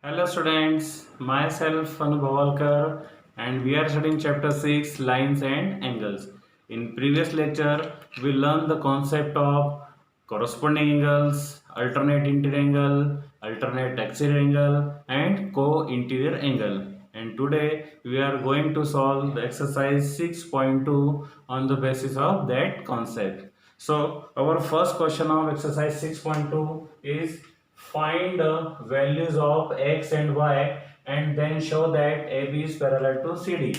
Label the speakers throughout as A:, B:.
A: Hello students, myself Anubhavalkar and we are studying chapter 6 lines and angles. In previous lecture we learned the concept of corresponding angles, alternate interior angle, alternate exterior angle and co-interior angle. And today we are going to solve the exercise 6.2 on the basis of that concept. So our first question of exercise 6.2 is find the values of x and y and then show that AB is parallel to CD.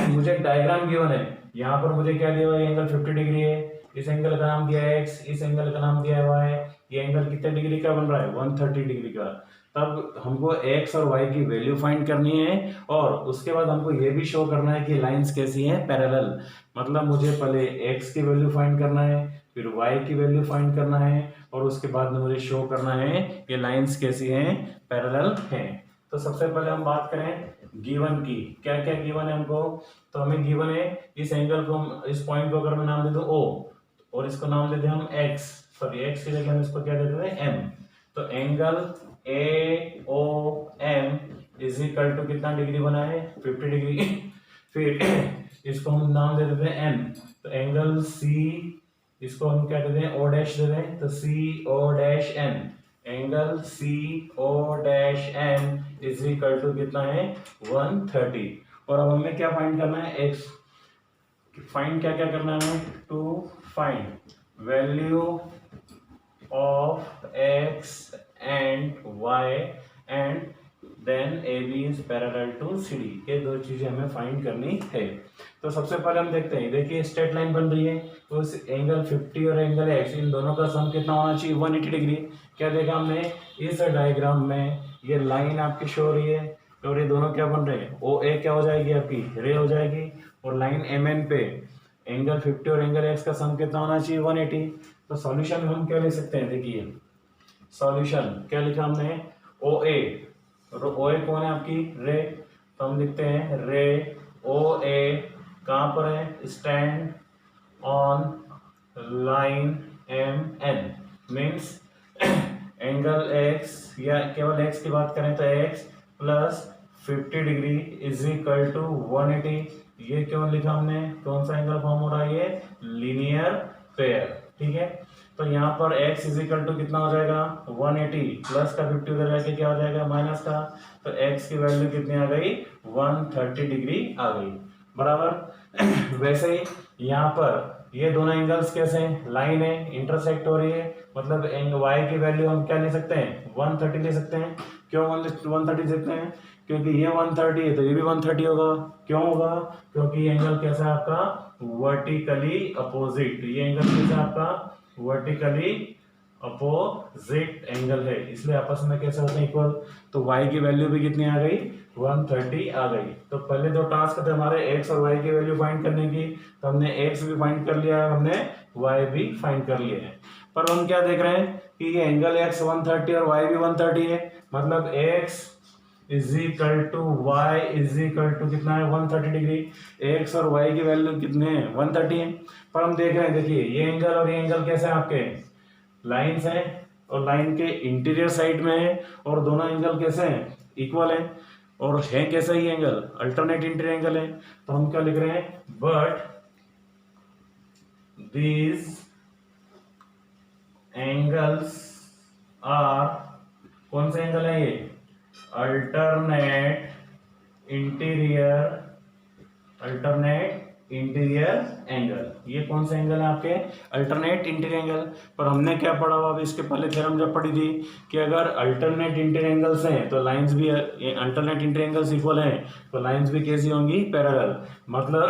A: मुझे एक diagram given है, यहाँ पर मुझे क्या दिया हुआ है, एंगल 50 डिग्री है, इस एंगल का नाम दिया है x, इस एंगल का नाम दिया है y, ये एंगल कितने डिग्री का बन रहा है 130 डिग्री का। तब हमको x और y की वैल्यू फाइंड करनी है और उसके बाद हमको ये भी शो करना है कि लाइंस कैसी हैं पैरेलल। मतलब मुझे पहले x की वैल्यू फाइंड करना है, फिर y की वैल्यू फाइंड करना है और उसके बाद में मुझे शो करना है ये लाइंस कैसी हैं पैरेलल हैं। तो सबसे पहले हम बात करें गिवन की, क्या क्या गिवन है हमको। तो हमें गिवन है इस एंगल को, इस पॉइंट को अगर मैं नाम दे दूं O और इसको नाम देते हैं हम x, सॉरी x की जगह हम इसको क्या देते हैं m। तो angle AOM is equal to कितना डिग्री बना है 50 डिग्री। फिर इसको हम नाम दे देते हैं n। तो एंगल C इसको हम क्या कहते हैं O डैश दे दें, तो CO dash n, angle CO dash n is equal to कितना है 130। और अब हमें क्या फाइंड करना है x, फाइंड क्या क्या करना है हमें, to find value of x and y and then AB is parallel to CD। ये दो चीजें हमें फाइंड करनी है। तो सबसे पहले हम देखते हैं, देखिए स्ट्रेट लाइन बन रही है, तो इस एंगल 50 और एंगल x इन दोनों का सम कितना होना चाहिए 180 डिग्री। क्या देखा हमने इस डायग्राम में, ये लाइन आपकी शो हो रही है और ये दोनों क्या बन रहे हैं, OA क्या हो जाएगी आपकी रे हो जाएगी और लाइन MN पे एंगल 50 और एंगल x का सम कितना होना चाहिए 180। तो सॉल्यूशन हम क्या ले सकते हैं, देखिए सॉल्यूशन क्या लिखा हमने OA, और OA कौन है आपकी रे, तो हम लिखते हैं रे OA कहाँ पर है, stand on line MN, means angle x या केवल x की बात करें तो x plus 50 degree is equal to 180। ये क्यों लिखा हमने, कौन सा एंगल फॉर्म हो रहा है, ये लीनियर पेयर, ठीक है। तो यहाँ पर x इज इक्वल टू कितना हो जाएगा 180 प्लस का 50 उधर जाके क्या हो जाएगा माइनस का, तो x की वैल्यू कितनी आ गई 130 डिग्री आ गई बराबर। वैसे ही यहाँ पर ये दोनों एंगल्स कैसे हैं, लाइन है इंटरसेक्ट हो रही है, मतलब y की वैल्यू हम क्या ले सकते हैं 130 ले सकते हैं। क्यों 130 सकते हैं, क्योंकि ये 130 है तो ये भी 130 होगा। क्यों होगा, क्योंकि ये एंगल कैसा है आपका वर्टिकली अपोजिट, ये एंगल कैसा है आपका वर्टिकली अपोजिट एंगल है, इसलिए आपस में कैसे होते हैं इक्वल। तो y की वैल्यू भी कितनी आ गई 130 आ गई। तो पहले दो टास्क थे हमारे x और y की वैल्यू फाइंड करने की, तो हमने x भी फाइंड कर लिया है, हमने y भी फाइंड कर लिया है। पर हम क्या देख रहे हैं कि ये एंगल x 130 और y भी 130 है, मतलब x is equal to Y is equal to कितना है 130 डिग्री। x और y की वैल्यू कितने हैं 130 है। पर हम देख रहे हैं, देखिए ये एंगल और ये एंगल कैसे हैं आपके लाइंस हैं और लाइन के इंटीरियर साइड में है और दोनों एंगल कैसे हैं इक्वल हैं और है कैसा ही एंगल अल्टरनेट इंटीरियर एंगल है। तो हम क्या लिख रहे हैं, बट दीज एंगल्स आर, कौन से एंगल है ये अल्टरनेट इंटीरियर एंगल। ये कौन सा एंगल है आपके अल्टरनेट इंटीरियर एंगल। पर हमने क्या पढ़ा हुआ अभी इसके पहले थ्योरम जब पढ़ी थी कि अगर अल्टरनेट इंटीरियर एंगल्स हैं तो लाइंस भी अल्टरनेट इंटीरियर एंगल्स इक्वल हैं तो लाइंस भी कैसी होंगी पैरेलल। मतलब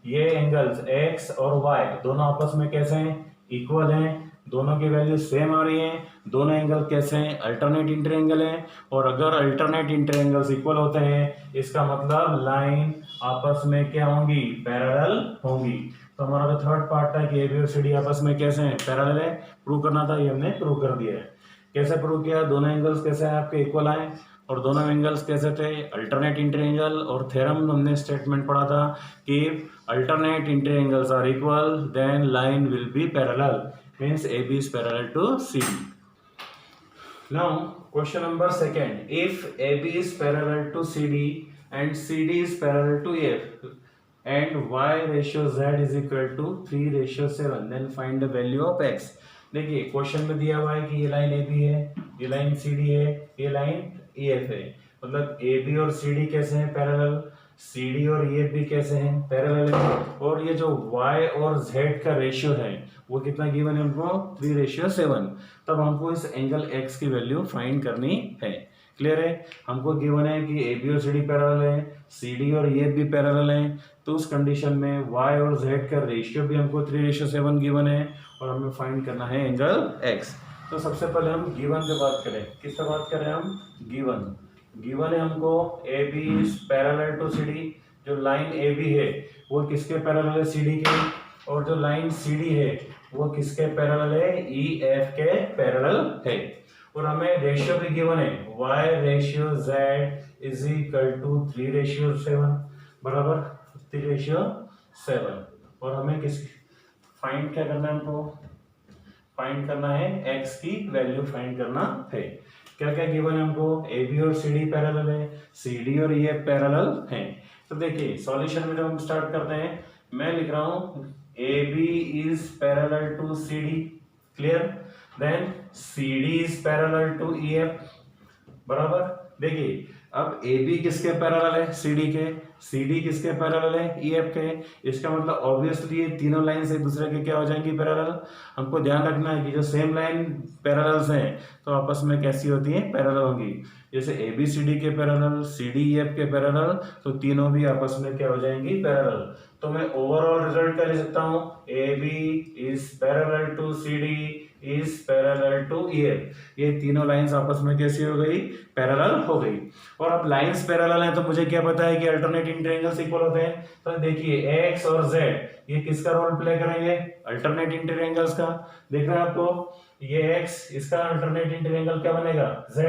A: ये एंगल्स x और y दोनों आपस में कैसे हैं इक्वल हैं, दोनों की वैल्यू सेम आ रही है, दोनों एंगल कैसे हैं अल्टरनेट इंटीरियर एंगल है। और अगर अल्टरनेट इंटीरियर एंगल्स इक्वल होते हैं इसका मतलब लाइन आपस में क्या होंगी पैरेलल होंगी। तो हमारा जो थर्ड पार्ट था कि AB और CD आपस में कैसे हैं पैरेलल है, प्रूव करना था, ये हमने प्रूव कर दिया है। कैसे प्रूव किया, दोनों एंगल्स कैसे हैं आपके इक्वल आए और दोनों एंगल्स कैसे थे अल्टरनेट इंटीरियर एंगल। और थ्योरम हमने स्टेटमेंट पढ़ा था कि alternate interior angles are equal then line will be parallel, means AB is parallel to CD। Now, question number second. If AB is parallel to CD and CD is parallel to F and Y ratio Z is equal to 3:7, then find the value of X. देखिए question में दिया हुआ है कि ये line AB है, ये line CD है, ये लाइन EF है। मतलब AB और CD कैसे हैं पैरेलल, CD और EF भी कैसे हैं पैरेलल है, और ये जो Y और Z का रेशियो है वो कितना गिवन है हमको 3:7। तब हमको इस एंगल X की वैल्यू फाइंड करनी है। क्लियर है? हमको गिवन है कि AB और CD पैरेलल है, CD और EF भी पैरेलल है, तो उस कंडीशन में Y और Z का रेशियो भी हमको 3:7 गिवन है और हमें फाइंड करना है एंगल X। तो सबसे पहले हम गिवन पे बात करें। किससे बात करें हम? गिवन है हमको AB is parallel to CD। जो लाइन AB है वो किसके पैरेलल है? CD के। और जो लाइन CD है वो किसके पैरेलल है? EF के पैरेलल है। और हमें रेशियो भी गिवन है, Y ratio Z is equal to 3:7 बराबर 3:7। और हमें किस फाइंड क्या करना है? हमको फाइंड करना है X की वैल्यू फाइंड करना है। क्या क्या गिवन है हमको? AB और CD पैरेलल है, CD और EF पैरेलल है। तो देखिए सॉल्यूशन में जब हम स्टार्ट करते हैं, मैं लिख रहा हूं AB is parallel to CD, clear, then CD is parallel to EF बराबर। देखिए अब AB किसके पैरेलल है? CD के। CD किसके पैरेलल है? EF के। इसका मतलब ऑब्वियसली ये तीनों लाइंस एक दूसरे के क्या हो जाएंगी? पैरेलल। हमको ध्यान रखना है कि जो सेम लाइन पैरेलल्स हैं तो आपस में कैसी होती हैं? पैरेलल होंगी। जैसे AB CD के पैरेलल, CD EF के पैरेलल, तो तीनों भी आपस में क्या हो जाएंगी? पैरेलल। तो मैं ओवरऑल रिजल्ट क्या ले सकता हूँ? AB is parallel to CD is parallel to EF। ये तीनों लाइंस आपस में कैसी हो गई? पैरेलल हो गई। और अब लाइंस पैरेलल हैं तो मुझे क्या पता है कि अल्टरनेट इंटीरियर्स इक्वल होते हैं। तो देखिए X और Z ये किसका रोल प्ले करेंगे? अल्टरनेट इंटीरियर्स का। देख रहे हैं आपको, ये X, इसका अल्टरनेट इंटीरियर क्या बनेगा? Z।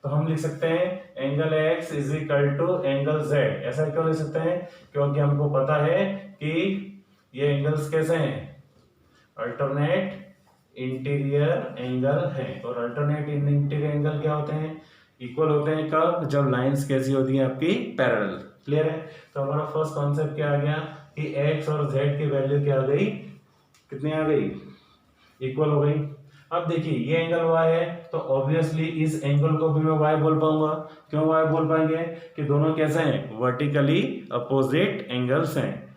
A: तो हम लिख सकते हैं angle X is equal to angle Z। ऐसा क्यों लिख सकते हैं? क्योंकि हमको पता है कि ये एंगल्स कैसे हैं? अल्टरनेट इंटीरियर एंगल है। और अल्टरनेट इंटीरियर एंगल क्या होते हैं? इक्वल होते हैं कब? जब लाइंस कैसी होती हैं? आपकी पैरेलल। क्लियर है? तो हमारा फर्स्ट कॉन्सेप्ट क्या आ गया कि X और Z की वैल्यू क्या आ गई? कितनी आ गई? इक्वल हो गई। अब देखिए ये एंगल Y है तो ऑब्वियसली इस एंगल को भी मैं Y बोल पाऊंगा। क्यों Y बोल पाएंगे? कि दोनों कैसे हैं? वर्टिकली अपोजिट एंगल्स हैं।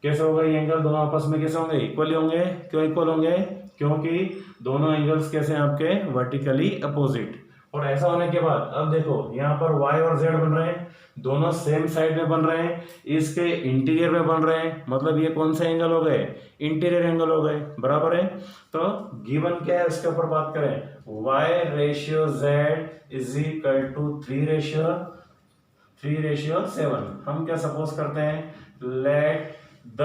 A: कैसे होगा ये एंगल? दोनों आपस में कैसे होंगे? इक्वली होंगे। क्यों इक्वल होंगे? क्योंकि दोनों एंगल्स कैसे हैं आपके? Vertically opposite. और ऐसा होने के बाद अब देखो यहाँ पर Y और Z बन रहे हैं, दोनों सेम साइड में बन रहे हैं, इसके इंटीरियर में बन रहे हैं, मतलब ये कौन से एंगल हो गए? इंटीरियर एंगल हो गए, बराबर है। तो गिवन क्या है उसके ऊपर बात करें, Y ratio Z is equal to 3:7। हम क्या सपोज करते हैं? Let the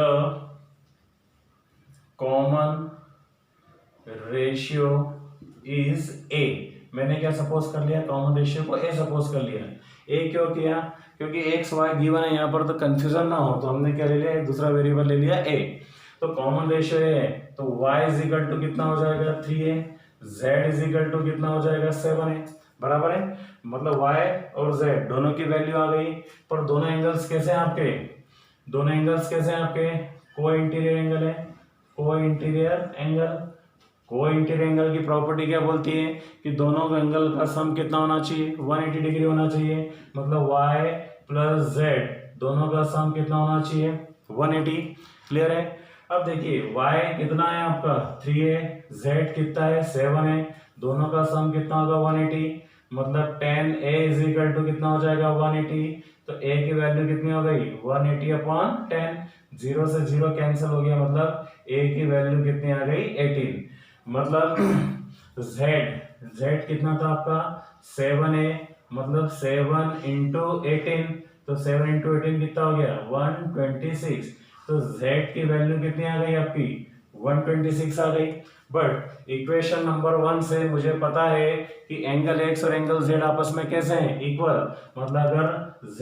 A: common ratio is A। मैंने क्या सपोज कर लिया? कॉमन रेशियो को A सपोज कर लिया। A क्यों किया? क्योंकि X Y गिवन है यहाँ पर, तो कंफ्यूजन ना हो, तो हमने क्या ले लिया? एक दूसरा वेरिएबल ले लिया A। तो कॉमन रेशियो A है तो Y इज इक्वल टू कितना हो जाएगा? 3A। Z is equal to कितना हो जाएगा? 7A। बराबर है। मतलब Y और Z दोनों की वैल्यू आ गई। पर दोनों एंगल्स कैसे हैं आपके? दोनों एंगल्स कैसे हैं आपके? को इंटीरियर एंगल है। को इंटीरियर एंगल की प्रॉपर्टी क्या बोलती है कि दोनों एंगल का सम कितना होना चाहिए? 180 डिग्री होना चाहिए। मतलब Y प्लस Z दोनों का सम कितना होना चाहिए? 180। क्लियर है? अब देखिए Y कितना है आपका? 3A, Z कितना है? 7 है। दोनों का सम कितना होगा? 180। मतलब 10A इज इक्वल टू कितना हो जाएगा? 180। तो A की वैल्यू कितनी हो गई? 180 अपॉन 10। 0 से 0 कैंसिल हो गया, मतलब A की वैल्यू कितनी आ गई? 18। मतलब Z कितना था आपका? 7A, मतलब 7 इंटू 18। तो 7 इंटू 18 कितना हो गया? 126। तो Z की वैल्यू कितनी आ गई आपकी? 126 आ गई। बट इक्वेशन नंबर 1 से मुझे पता है कि एंगल X और एंगल Z आपस में कैसे हैं? इक्वल। मतलब अगर Z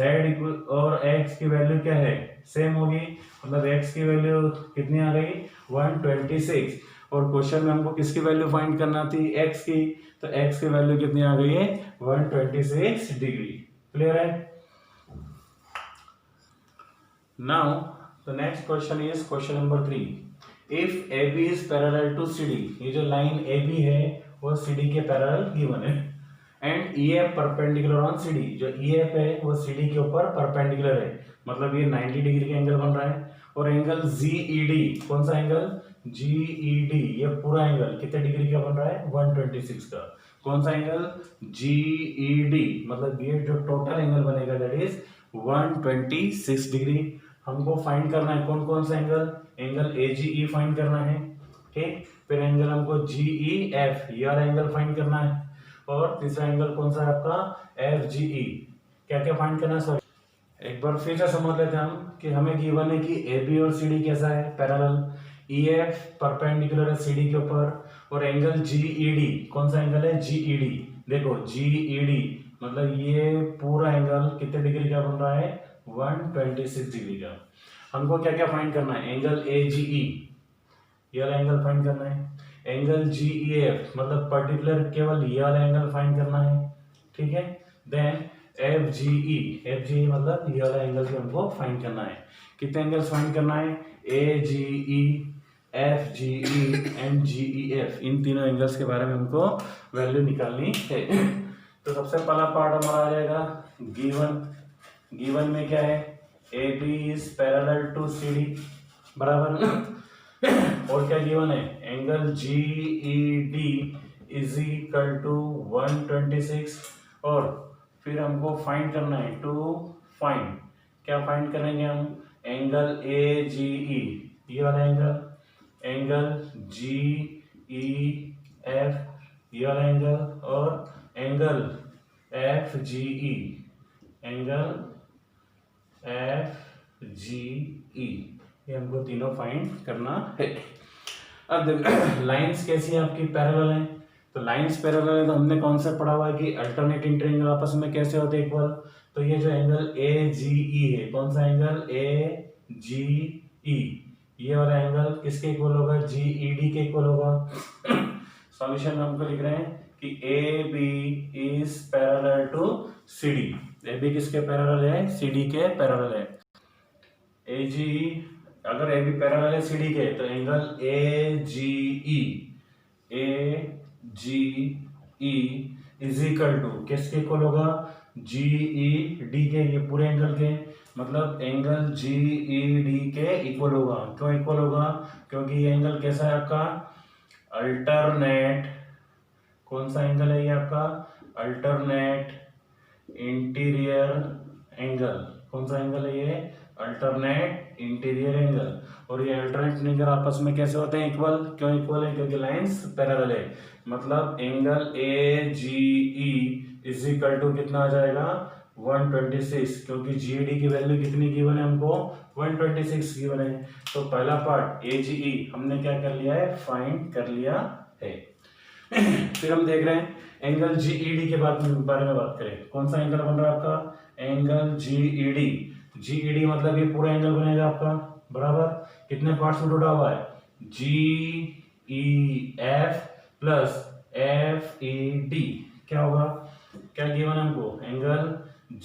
A: और X की वैल्यू क्या है? सेम होगी, मतलब X की वैल्यू कितनी आ गई? 126। और क्वेश्चन में हमको किसकी वैल्यू फाइंड करना थी, एक्स की, तो एक्स की वैल्यू कितनी आ गई है 126 डिग्री। क्लियर है। Now the next question is question number 3। If A B is parallel to C D, ये जो लाइन ए बी है वो सी डी के पैरेलल गिवन है, and E F perpendicular on C D, जो E F है वो C D के ऊपर परपेंडिकुलर है, मतलब ये 90 डिग्री का एंगल बन रहा है, और एंगल जी ई डी, कौन सा एंगल, जी ई डी, ये पूरा एंगल कितने डिग्री का बन रहा है 126 का। कौन सा एंगल, जी ई डी, मतलब ये जो टोटल एंगल बनेगा दैट इज 126 डिग्री। हमको फाइंड करना है कौन कौन सा angle, angle A G E find करना है, ठीक, फिर एंगल हमको जी ई एफ, ये वाला एंगल फाइंड करना है, और तीसरा एंगल कौन सा है आपका एफ जी ई। क्या क्या फाइंड करना है, सॉरी एक बार फिर से समझ लेते हैं हम कि हमें गिवन है कि ए बी और सी डी कैसा है पैरेलल, ई एफ परपेंडिकुलर है सी डी के ऊपर, और एंगल जी ई डी, कौन सा एंगल है जी ई डी, देखो जी ई डी मतलब ये पूरा एंगल कितने डिग्री का बन रहा है 126 डिग्री का। हमको क्या क्या फाइंड करना है, एंगल ए जी ई, ये वाला एंगल फाइंड करना है, एंगल जी ई एफ मतलब पर्टिकुलर केवल ये वाला एंगल फाइंड करना है, ठीक है, देन एफ जी ई मतलब ये वाला एंगल भी हमको फाइंड करना है। कितने एंगल्स फाइंड करना है, A G E, F G E and G E F, इन तीनों एंगल्स के बारे में हमको वैल्यू निकालनी है। तो सबसे पहला पार्ट हमारा आ जाएगा गिवन में क्या है, A B is parallel to C D, बराबर और क्या गिवन है, angle G E D is equal to 126, और फिर हमको फाइंड करना है टू फाइंड, क्या फाइंड करेंगे हम, एंगल ए जी ई, ये वाला एंगल जी ई एफ, ये वाला एंगल, और एंगल एफ जी ई, एंगल एफ जी ई, ये हमको तीनों फाइंड करना है। अब देखो लाइंस कैसी है आपकी, पैरेलल है, तो लाइंस पैरेलल है तो हमने कौन सा पढ़ा हुआ है कि अल्टरनेटिंग ट्रायंगल आपस में कैसे होते हैं इक्वल, तो ये जो एंगल ए जी ई है, कौन सा एंगल ए जी ई, ये वाला एंगल किसके इक्वल होगा, जी ई डी के इक्वल होगा। सॉल्यूशन में हमको लिख रहे हैं कि A B is parallel to C D, A B किसके पैरेलल है, सी डी के पैरेलल है। ए जी अगर ए बी पैरेलल है सी डी के तो angle A G E is equal to किसके इक्वल होगा, जी ई डी के, ये पूरे एंगल के, मतलब एंगल जी ई डी के इक्वल होगा। क्यों इक्वल होगा, क्योंकि ये एंगल कैसा है आपका अल्टरनेट, कौन सा एंगल है ये आपका अल्टरनेट इंटीरियर एंगल, कौन सा एंगल है ये अल्टरनेट इंटीरियर एंगल, और ये अल्टरनेट एंगल आपस में कैसे होते हैं इक्वल, क्यों इक्वल है, क्योंकि लाइंस पैरेलल है, मतलब angle A G E is equal to कितना आ जाएगा 126, क्योंकि जी डी की वैल्यू कितनी गिवन है हमको 126 गिवन है। तो पहला पार्ट ए जी ई हमने क्या कर लिया है, फाइंड कर लिया है। फिर हम देख रहे हैं एंगल जी ई डी के बारे में बात करें, कौन सा एंगल बन रहा है आपका, एंगल जी ई डी, जी ई डी मतलब ये पूरा एंगल बनेगा आपका, बराबर कितने पार्ट्स में टूटा हुआ है, G E F plus F E D, क्या होगा, क्या गिवन है हमको, angle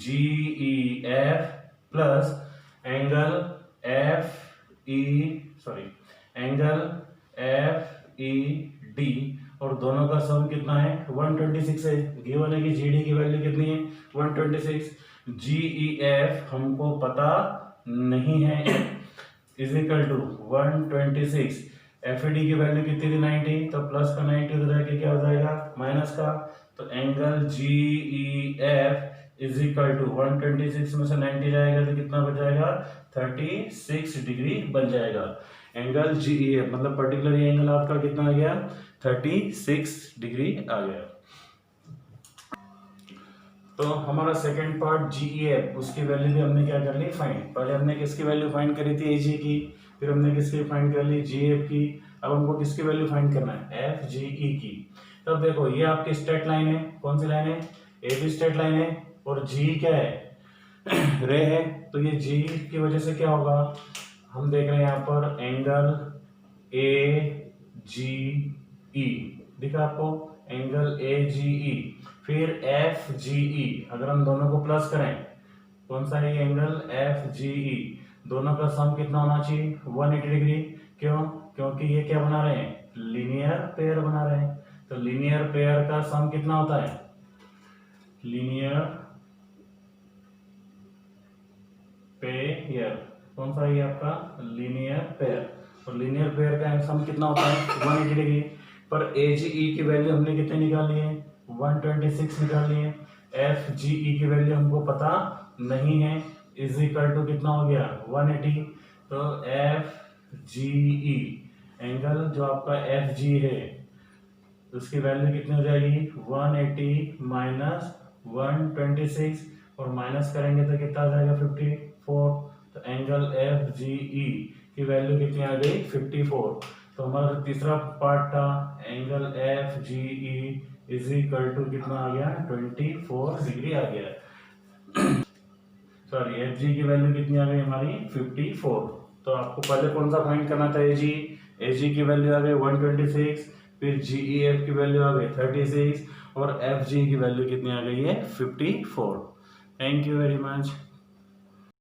A: G E F plus angle F E D, और दोनों का सम कितना है 126 है। गिवन है कि जी डी की वैल्यू कितनी है 126, जी ई एफ हमको पता नहीं है, is equal to 126, F E D की वैल्यू कितनी थी 90, तो प्लस का 90 उधर जाके क्या हो जाएगा माइनस का, तो angle G E F is equal to 126 में से 90 जाएगा तो कितना बच जाएगा 36 डिग्री बन जाएगा। एंगल जी ई एफ मतलब पर्टिकुलर ये एंगल आपका कितना आ गया 36 डिग्री आ गया। तो हमारा सेकंड पार्ट जी ई एफ, उसकी वैल्यू भी हमने क्या कर ली फाइंड, पहले हमने किसकी वैल्यू फाइंड करी थी ए जी की, फिर हमने किसकी फाइंड कर ली जी एफ की, अब हमको किसकी वैल्यू फाइंड करना है एफ जी ई की। तब देखो ये आपकी स्ट्रेट लाइन है, कौन सी लाइन है ए बी स्ट्रेट लाइन है, और जी क्या है रे है, तो ये जी की वजह से क्या होगा, हम देख रहे हैं यहाँ पर एंगल ए जी ई, दिखा आपको, एंगल ए जी ई। फिर एफ जी ई, अगर हम दोनों को प्लस करें, कौन सा है ये एंगल, एफ जी ई, दोनों का सम कितना होना चाहिए, 180 डिग्री। क्यों, क्योंकि ये क्या बना रहे हैं, लीनियर पेयर बना रहे हैं। तो लीनियर पेयर का सम कितना होता है, लीनियर पेयर, कौन सा है ये आपका, लीनियर पेयर। और लीनियर पेयर का सम कितना होता है, 180 डिग्री। पर ए जी ई की वैल्यू हमने कितने निकाली है, 126 निकाली है। एफ जी ई की वैल्यू हमको पता नहीं है, इज इक्वल टू कितना हो गया, 180। तो एफ जी ई, एंगल जो आपका एफ जी है उसकी वैल्यू कितनी हो जाएगी, 180 माइनस 126, और माइनस करेंगे तो कितना आ जाएगा, 54। तो एंगल एफ जी ई की वैल्यू कितनी आ गई, 54। तो हमारा तीसरा पार्ट था angle F G E is equal to कितना आ गया, 24 डिग्री आ गया। सॉरी, एफ जी की वैल्यू कितनी आ गई हमारी, 54। तो आपको पहले कौन सा फाइंड करना था, ए जी की वैल्यू आ गई 126, फिर जी ई एफ की वैल्यू आ गई 36, और एफ जी की वैल्यू कितनी आ गई है, 54। Thank you very much.